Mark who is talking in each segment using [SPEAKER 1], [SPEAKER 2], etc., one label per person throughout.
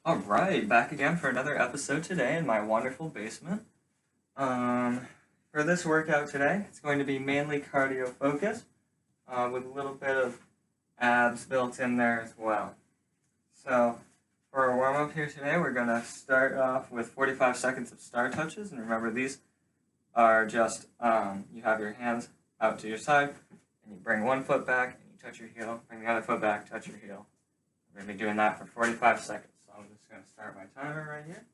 [SPEAKER 1] Alright, back again for another episode today in my wonderful basement. For this workout today, it's going to be mainly cardio focused, with a little bit of abs built in there as well. So, for our warm-up here today, we're going to start off with 45 seconds of star touches, and remember these are just, you have your hands out to your side, and you bring one foot back, and you touch your heel, bring the other foot back, touch your heel. We're going to be doing that for 45 seconds. So I'm just going to start my timer right here.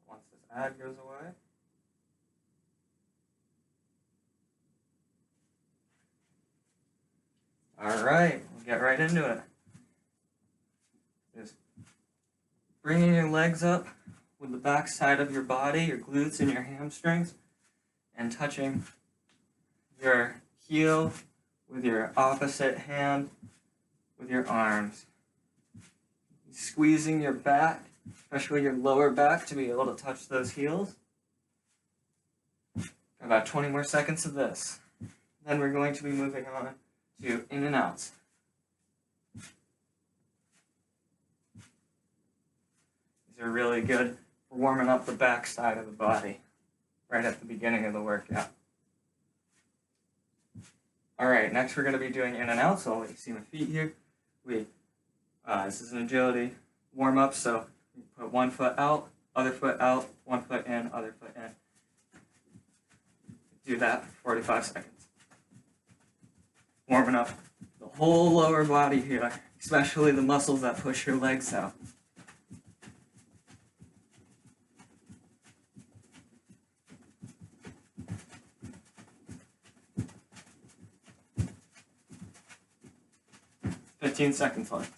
[SPEAKER 1] Once this ad goes away. Alright, we'll get right into it. Just bringing your legs up with the back side of your body, your glutes and your hamstrings, and touching your heel with your opposite hand with your arms. Squeezing your back, especially your lower back, to be able to touch those heels. About 20 more seconds of this. Then we're going to be moving on to in and outs. These are really good for warming up the back side of the body right at the beginning of the workout. Alright, next we're going to be doing in and out, so I'll let you see my feet here. This is an agility warm-up, so you put one foot out, other foot out, one foot in, other foot in. Do that for 45 seconds. Warming up the whole lower body here, especially the muscles that push your legs out. "15 seconds left.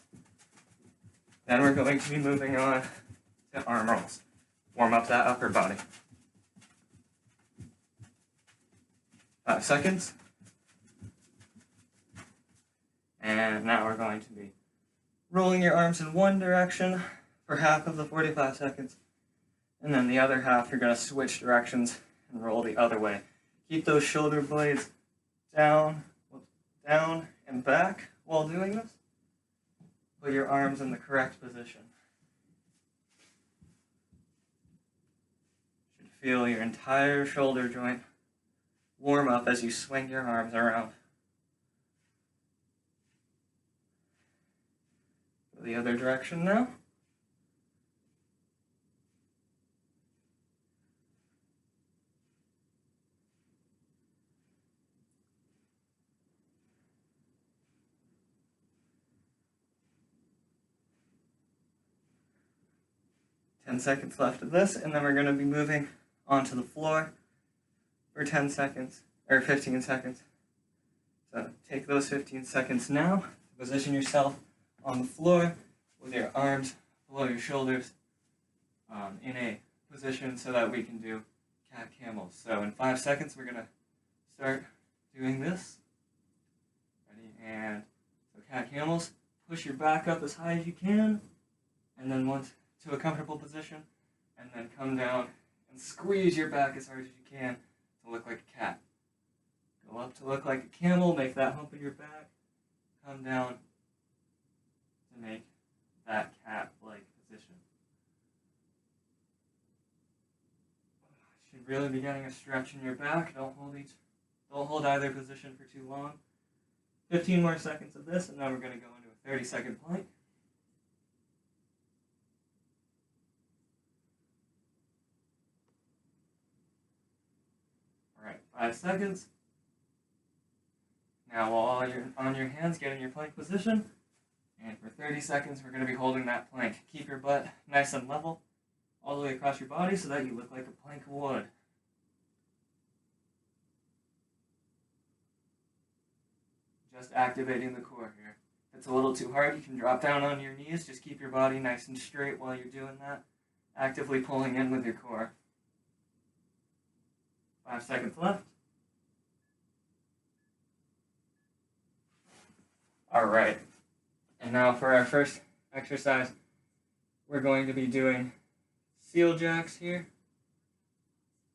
[SPEAKER 1] Then we're going to be moving on to arm rolls. Warm up that upper body. 5 seconds. And now we're going to be rolling your arms in one direction for half of the 45 seconds. And then the other half, you're going to switch directions and roll the other way. Keep those shoulder blades down and back while doing this. Put your arms in the correct position. You should feel your entire shoulder joint warm up as you swing your arms around. Go the other direction now. Ten seconds left of this, and then we're going to be moving onto the floor for 10 seconds, or 15 seconds. So take those 15 seconds now, position yourself on the floor with your arms below your shoulders in a position so that we can do cat camels. So in 5 seconds, we're going to start doing this. Ready? And so cat camels, push your back up as high as you can, and then once to a comfortable position, and then come down and squeeze your back as hard as you can to look like a cat. Go up to look like a camel, make that hump in your back, come down to make that cat-like position. Should really be getting a stretch in your back. Don't hold either position for too long. 15 more seconds of this, and then we're going to go into a 30-second plank. Alright, 5 seconds. Now while you're on your hands, get in your plank position. And for 30 seconds, we're going to be holding that plank. Keep your butt nice and level all the way across your body so that you look like a plank of wood. Just activating the core here. If it's a little too hard, you can drop down on your knees. Just keep your body nice and straight while you're doing that. Actively pulling in with your core. 5 seconds left. Alright, and now for our first exercise, we're going to be doing seal jacks here.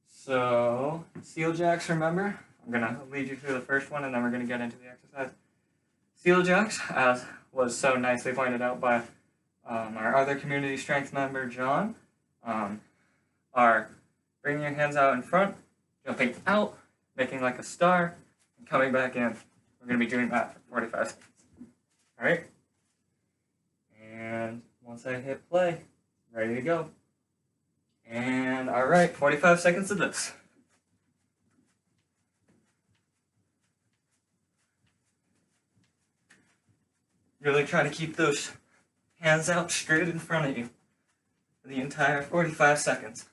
[SPEAKER 1] So, seal jacks, remember? I'm going to lead you through the first one, and then we're going to get into the exercise. Seal jacks, as was so nicely pointed out by our other community strength member, John, are bringing your hands out in front, jumping out, making like a star, and coming back in. We're going to be doing that for 45 seconds. All right? And once I hit play, ready to go. And all right, 45 seconds of this. Really try to keep those hands out straight in front of you for the entire 45 seconds.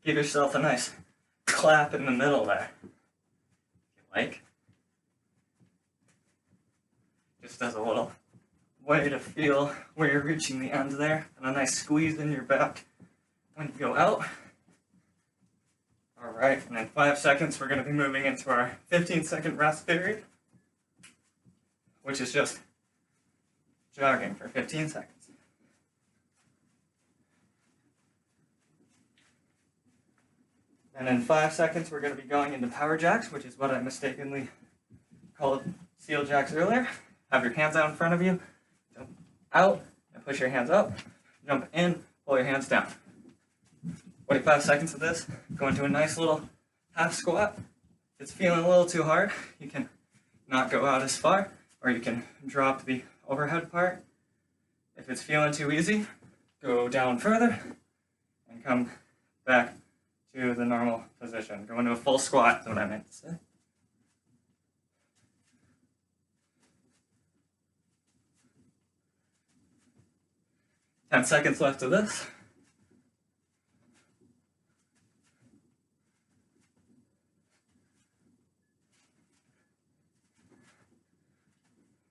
[SPEAKER 1] Give yourself a nice clap in the middle there, if you like. Just as a little way to feel where you're reaching the end there, and a nice squeeze in your back when you go out. All right, and in 5 seconds, we're going to be moving into our 15-second rest period, which is just jogging for 15 seconds. And in 5 seconds, we're going to be going into power jacks, which is what I mistakenly called steel jacks earlier. Have your hands out in front of you, jump out, and push your hands up, jump in, pull your hands down. 45 seconds of this, go into a nice little half squat. If it's feeling a little too hard, you can not go out as far, or you can drop the overhead part. If it's feeling too easy, go down further and come back to the normal position. Go into a full squat, is what I meant to say. Ten seconds left of this.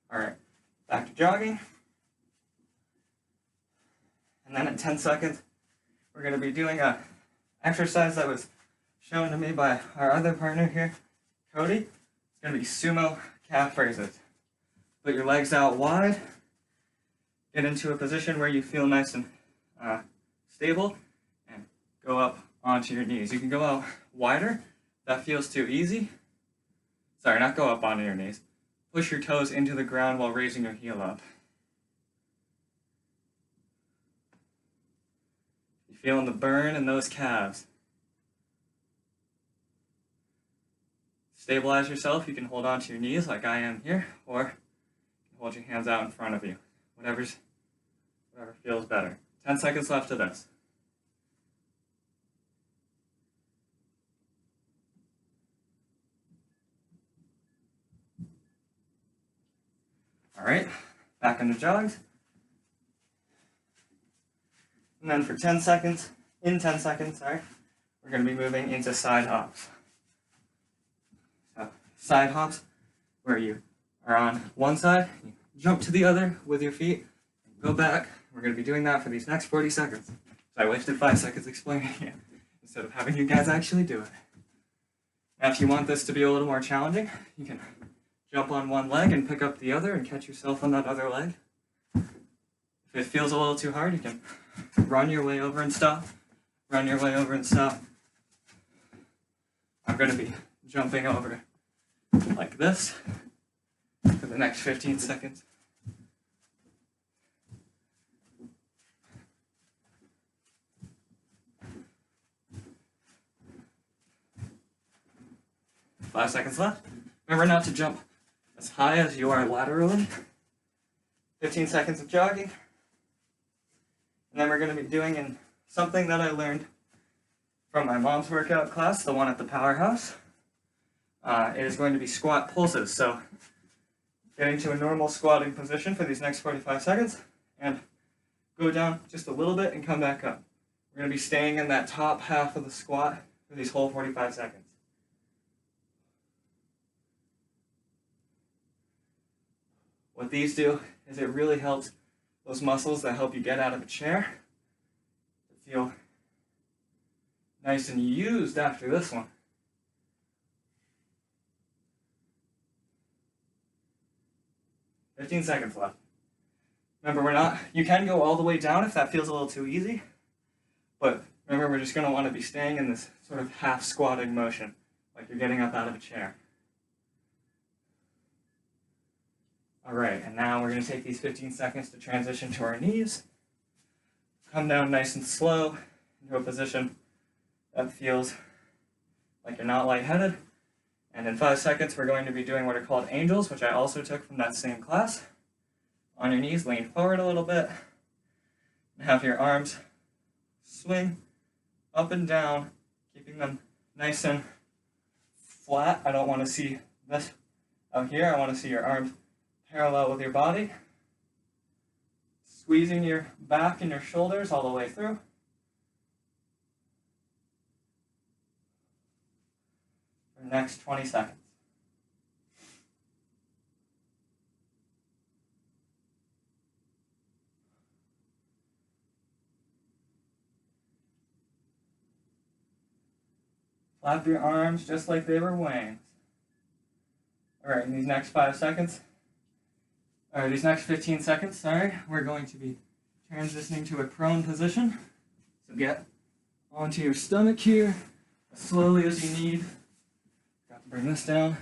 [SPEAKER 1] All right, back to jogging. And then in 10 seconds, we're going to be doing a exercise that was shown to me by our other partner here, Cody. It's going to be sumo calf raises. Put your legs out wide. Get into a position where you feel nice and stable, and go up onto your knees. You can go out wider. That feels too easy. Sorry, not go up onto your knees. Push your toes into the ground while raising your heel up. You feeling the burn in those calves. Stabilize yourself. You can hold onto your knees like I am here, or hold your hands out in front of you. Whatever feels better. 10 seconds left of this. All right, back into jogs. And then for 10 seconds, we're going to be moving into side hops. So, side hops, where you are on one side, you jump to the other with your feet, go back. We're going to be doing that for these next 40 seconds. So I wasted 5 seconds explaining it instead of having you guys actually do it. Now, if you want this to be a little more challenging, you can jump on one leg and pick up the other and catch yourself on that other leg. If it feels a little too hard, you can run your way over and stop. Run your way over and stop. I'm going to be jumping over like this for the next 15 seconds. Five seconds left. Remember not to jump as high as you are laterally. 15 seconds of jogging. And then we're going to be doing in something that I learned from my mom's workout class, the one at the Powerhouse. It is going to be squat pulses. So getting to a normal squatting position for these next 45 seconds and go down just a little bit and come back up. We're going to be staying in that top half of the squat for these whole 45 seconds. What these do is it really helps those muscles that help you get out of a chair to feel nice and used after this one. "15 seconds left. Remember, you can go all the way down if that feels a little too easy, but Remember, we're just going to want to be staying in this sort of half squatting motion, like you're getting up out of a chair. All right, and now we're going to take these 15 seconds to transition to our knees. Come down nice and slow into a position that feels like you're not lightheaded. And in 5 seconds, we're going to be doing what are called angels, which I also took from that same class. On your knees, lean forward a little bit, and have your arms swing up and down, keeping them nice and flat. I don't want to see this out here. I want to see your arms parallel with your body. Squeezing your back and your shoulders all the way through. For the next 20 seconds. Flap your arms just like they were wings. All right, in these next 5 seconds, or these next 15 seconds, sorry, we're going to be transitioning to a prone position. So get onto your stomach here as slowly as you need. Got to bring this down.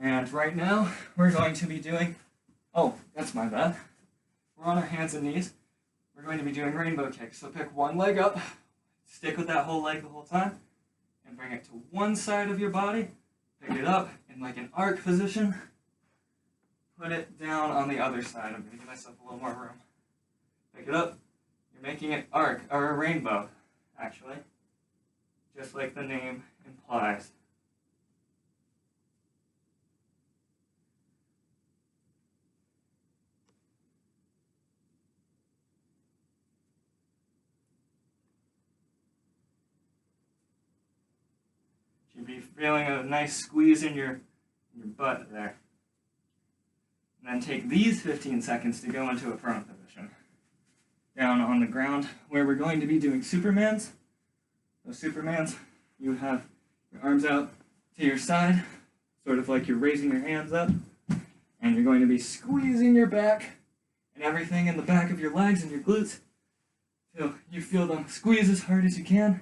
[SPEAKER 1] And right now, we're going to be doing, oh, that's my bad. We're on our hands and knees. We're going to be doing rainbow kicks. So pick one leg up, stick with that whole leg the whole time, and bring it to one side of your body. Pick it up in like an arc position. Put it down on the other side. I'm going to give myself a little more room. Pick it up. You're making an arc, or a rainbow, actually. Just like the name implies. You'd be feeling a nice squeeze in your butt there. And then take these 15 seconds to go into a prone position. Down on the ground, where we're going to be doing Supermans. Those Supermans, you have your arms out to your side, sort of like you're raising your hands up, and you're going to be squeezing your back and everything in the back of your legs and your glutes. Till you feel them squeeze as hard as you can.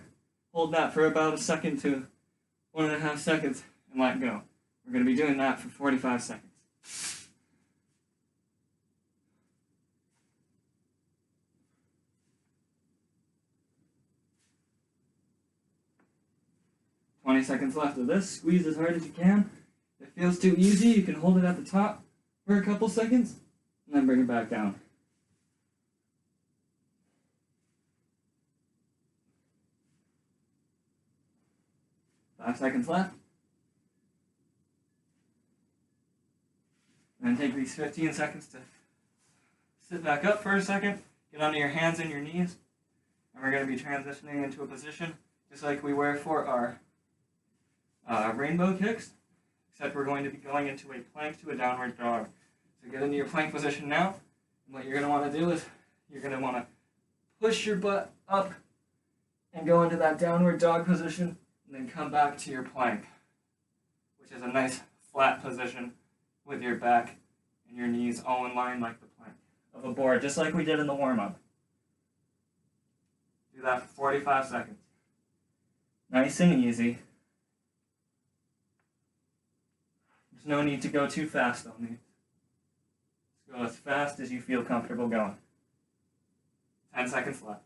[SPEAKER 1] Hold that for about a second to 1.5 seconds and let go. We're going to be doing that for 45 seconds. "20 seconds left of this. Squeeze as hard as you can. If it feels too easy, you can hold it at the top for a couple seconds, and then bring it back down. "5 seconds left. And then take these 15 seconds to sit back up for a second, get onto your hands and your knees, and we're going to be transitioning into a position just like we were for our rainbow kicks, except we're going to be going into a plank to a downward dog. So get into your plank position now, and what you're going to want to do is you're going to want to push your butt up and go into that downward dog position, and then come back to your plank, which is a nice flat position with your back and your knees all in line like the plank of a board, just like we did in the warm-up. Do that for 45 seconds. Nice and easy. There's no need to go too fast on these. Just go as fast as you feel comfortable going. 10 seconds left.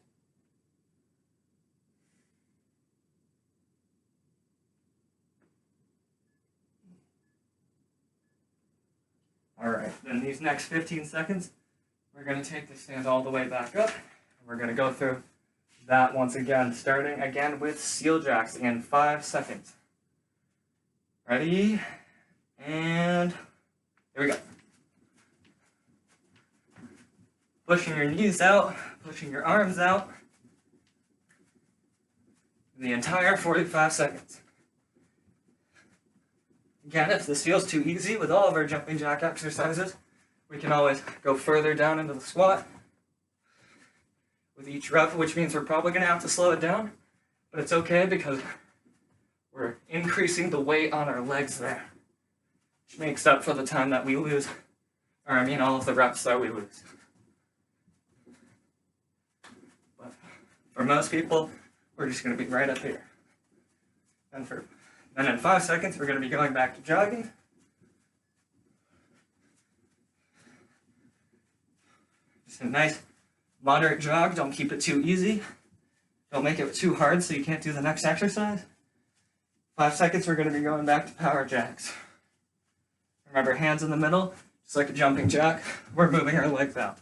[SPEAKER 1] All right, then these next 15 seconds, we're going to take the stand all the way back up. And we're going to go through that once again, starting again with Seal Jacks in 5 seconds. Ready? And here we go. Pushing your knees out, pushing your arms out. The entire 45 seconds. Again, if this feels too easy with all of our jumping jack exercises, we can always go further down into the squat with each rep, which means we're probably going to have to slow it down, but it's okay because we're increasing the weight on our legs there, which makes up for the time that we lose, or I mean all of the reps that we lose. But For most people, we're just going to be right up here. And in 5 seconds, we're going to be going back to jogging. Just a nice, moderate jog. Don't keep it too easy. Don't make it too hard so you can't do the next exercise. 5 seconds, we're going to be going back to power jacks. Remember, hands in the middle, just like a jumping jack. We're moving our legs out.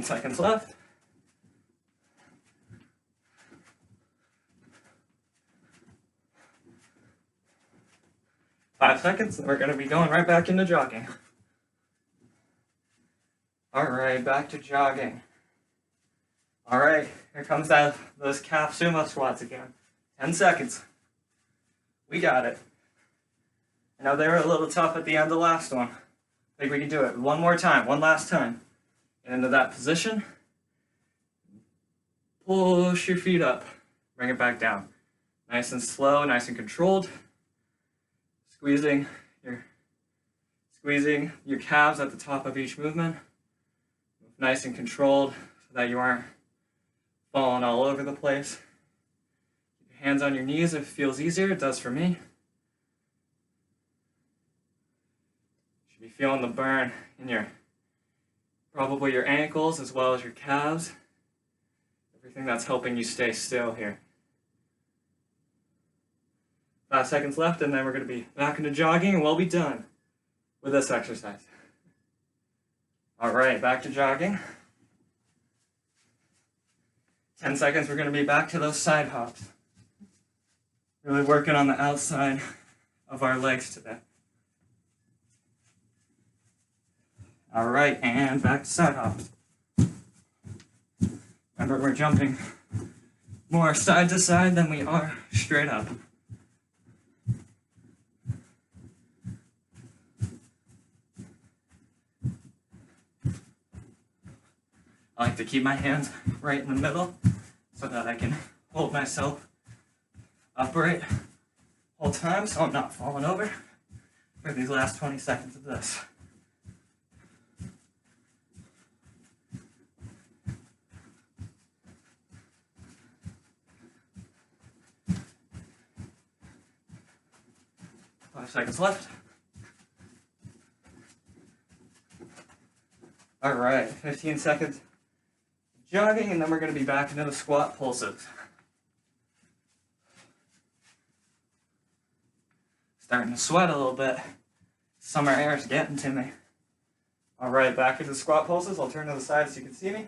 [SPEAKER 1] Seconds left. Five seconds, and we're going to be going right back into jogging. All right, back to jogging. All right, here comes those calf sumo squats again. 10 seconds. We got it. I know they were a little tough at the end of the last one. I think we can do it one more time, one last time. Get into that position. Push your feet up. Bring it back down. Nice and slow, nice and controlled. Squeezing your calves at the top of each movement. Nice and controlled so that you aren't falling all over the place. Keep your hands on your knees if it feels easier. It does for me. You should be feeling the burn in probably your ankles as well as your calves. Everything that's helping you stay still here. 5 seconds left, and then we're going to be back into jogging, and we'll be done with this exercise. All right, back to jogging. 10 seconds, we're going to be back to those side hops. Really working on the outside of our legs today. All right, and back to side hops. Remember, we're jumping more side to side than we are straight up. I like to keep my hands right in the middle so that I can hold myself upright whole time so I'm not falling over for these last 20 seconds of this. Seconds left. All right, 15 seconds jogging, and then we're going to be back into the squat pulses. Starting to sweat a little bit. Summer air is getting to me. All right, back into the squat pulses. I'll turn to the side so you can see me.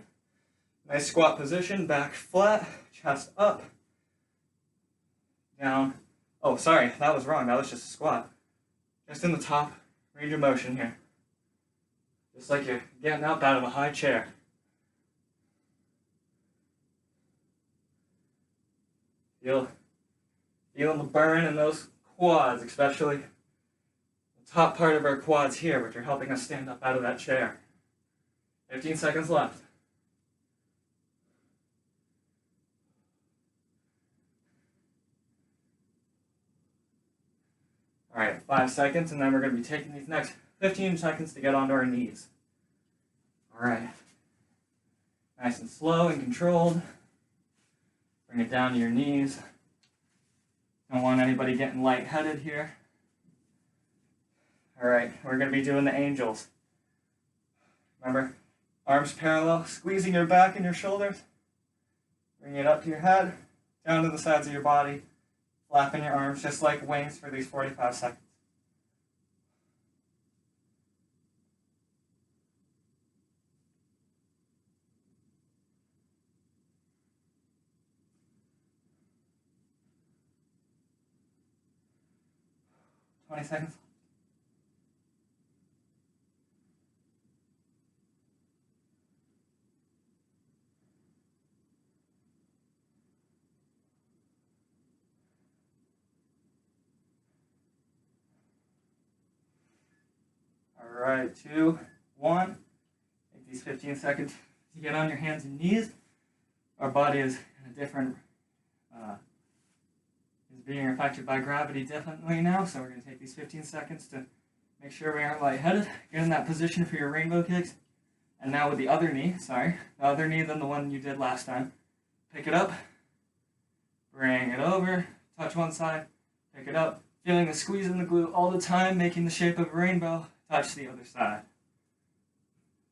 [SPEAKER 1] Nice squat position, back flat, chest up, down. Oh, sorry, that was wrong. That was just a squat. Just in the top range of motion here. Just like you're getting up out of a high chair. Feeling the burn in those quads, especially the top part of our quads here, which are helping us stand up out of that chair. 15 seconds left. All right, 5 seconds, and then we're going to be taking these next 15 seconds to get onto our knees. All right. Nice and slow and controlled. Bring it down to your knees. Don't want anybody getting lightheaded here. All right, we're going to be doing the angels. Remember, arms parallel, squeezing your back and your shoulders. Bring it up to your head, down to the sides of your body. Flapping your arms just like wings for these 45 seconds. Twenty seconds. right, 2, 1. Take these 15 seconds to get on your hands and knees. Our body is in a different, is being affected by gravity differently now, so we're going to take these 15 seconds to make sure we aren't lightheaded. Get in that position for your rainbow kicks. And now with the other knee, the other knee than the one you did last time. Pick it up, bring it over, touch one side, pick it up, feeling the squeeze in the glute all the time, making the shape of a rainbow, touch the other side.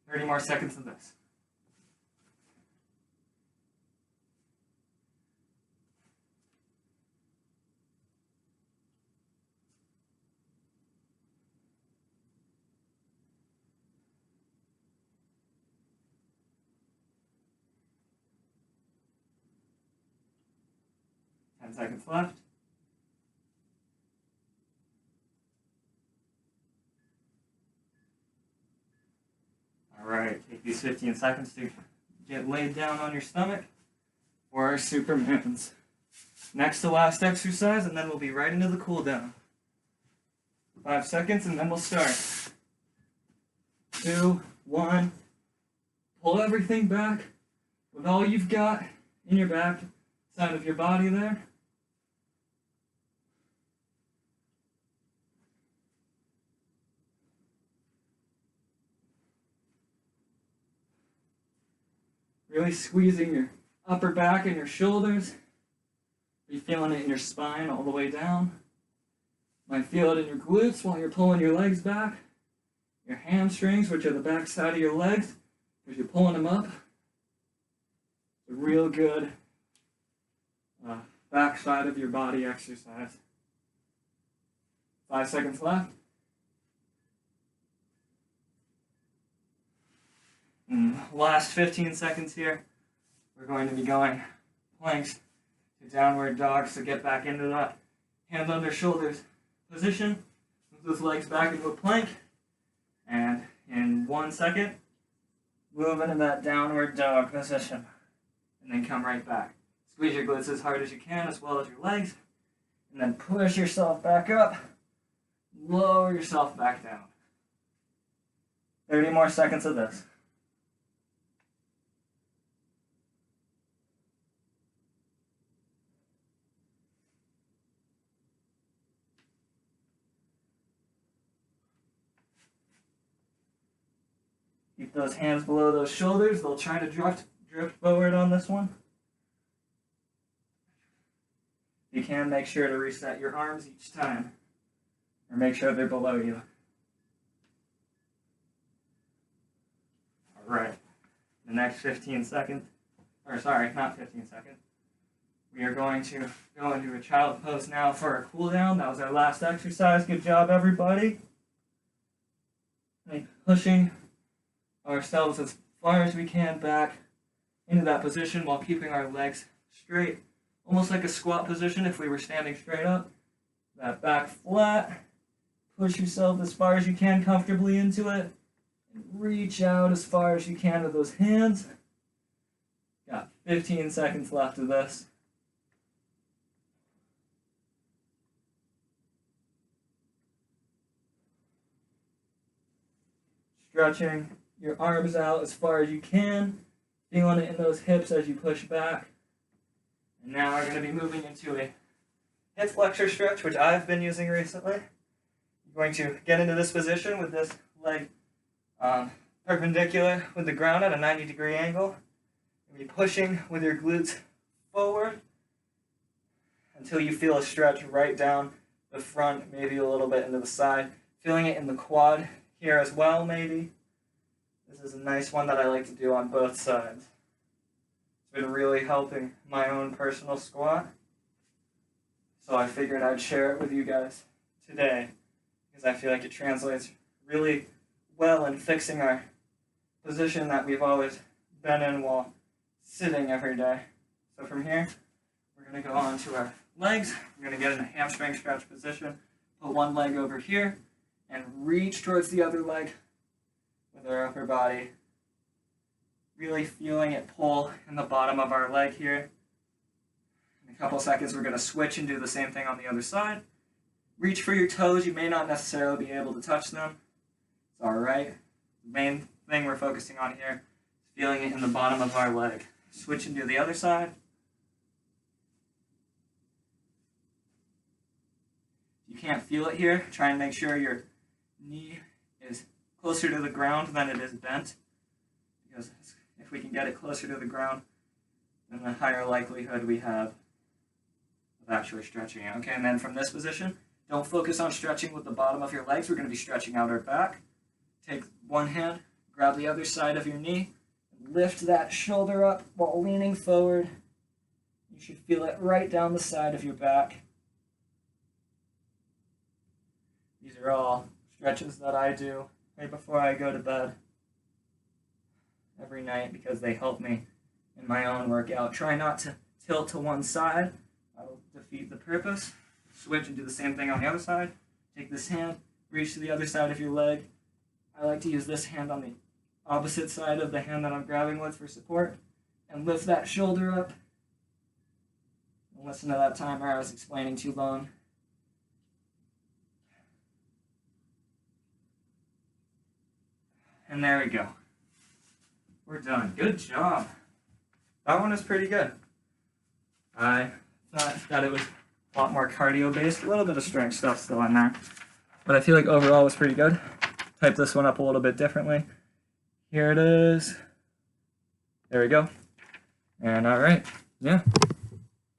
[SPEAKER 1] 30 more seconds of this. Seconds left. All right, take these 15 seconds to get laid down on your stomach for our Supermans. Next to last exercise, and then we'll be right into the cool down. 5 seconds, and then we'll start. 2, 1. Pull everything back with all you've got in your back side of your body there. Really squeezing your upper back and your shoulders. Be feeling it in your spine all the way down. Might feel it in your glutes while you're pulling your legs back. Your hamstrings, which are the back side of your legs, as you're pulling them up. It's a real good back side of your body exercise. 5 seconds left. Last 15 seconds here, we're going to be going planks to downward dog, so get back into that hands under shoulders position. Move those legs back into a plank, and in 1 second, move into that downward dog position, and then come right back. Squeeze your glutes as hard as you can, as well as your legs, and then push yourself back up, lower yourself back down. 30 more seconds of this. Keep those hands below those shoulders. They'll try to drift forward on this one. If you can, make sure to reset your arms each time, or make sure they're below you. All right. The next 15 seconds, or sorry, not 15 seconds. We are going to go into a child pose now for a cool down. That was our last exercise. Good job, everybody. Pushing ourselves as far as we can back into that position while keeping our legs straight, almost like a squat position if we were standing straight up. That back flat, push yourself as far as you can comfortably into it, and reach out as far as you can with those hands. Got 15 seconds left of this. Stretching your arms out as far as you can, feeling it in those hips as you push back. And now we're going to be moving into a hip flexor stretch, which I've been using recently. You're going to get into this position with this leg perpendicular with the ground at a 90-degree angle. You'll be pushing with your glutes forward until you feel a stretch right down the front, maybe a little bit into the side. Feeling it in the quad here as well, maybe. This is a nice one that I like to do on both sides. It's been really helping my own personal squat, so I figured I'd share it with you guys today because I feel like it translates really well in fixing our position that we've always been in while sitting every day. So from here, we're going to go on to our legs. We're going to get in a hamstring stretch position, put one leg over here, and reach towards the other leg with our upper body. Really feeling it pull in the bottom of our leg here. In a couple seconds, we're going to switch and do the same thing on the other side. Reach for your toes. You may not necessarily be able to touch them. It's all right. The main thing we're focusing on here is feeling it in the bottom of our leg. Switching to the other side. If you can't feel it here, try and make sure your knee is closer to the ground than it is bent, because if we can get it closer to the ground, then the higher likelihood we have of actually stretching it. Okay, and then from this position, don't focus on stretching with the bottom of your legs. We're going to be stretching out our back. Take one hand, grab the other side of your knee, and lift that shoulder up while leaning forward. You should feel it right down the side of your back. These are all stretches that I do right before I go to bed every night because they help me in my own workout. Try not to tilt to one side. That'll defeat the purpose. Switch and do the same thing on the other side. Take this hand, reach to the other side of your leg. I like to use this hand on the opposite side of the hand that I'm grabbing with for support, and lift that shoulder up. And listen to that timer. I was explaining too long. And there we go. We're done. Good job. That one is pretty good. I thought that it was a lot more cardio-based. A little bit of strength stuff still in there. But I feel like overall it was pretty good. Type this one up a little bit differently. Here it is. There we go. And all right. Yeah.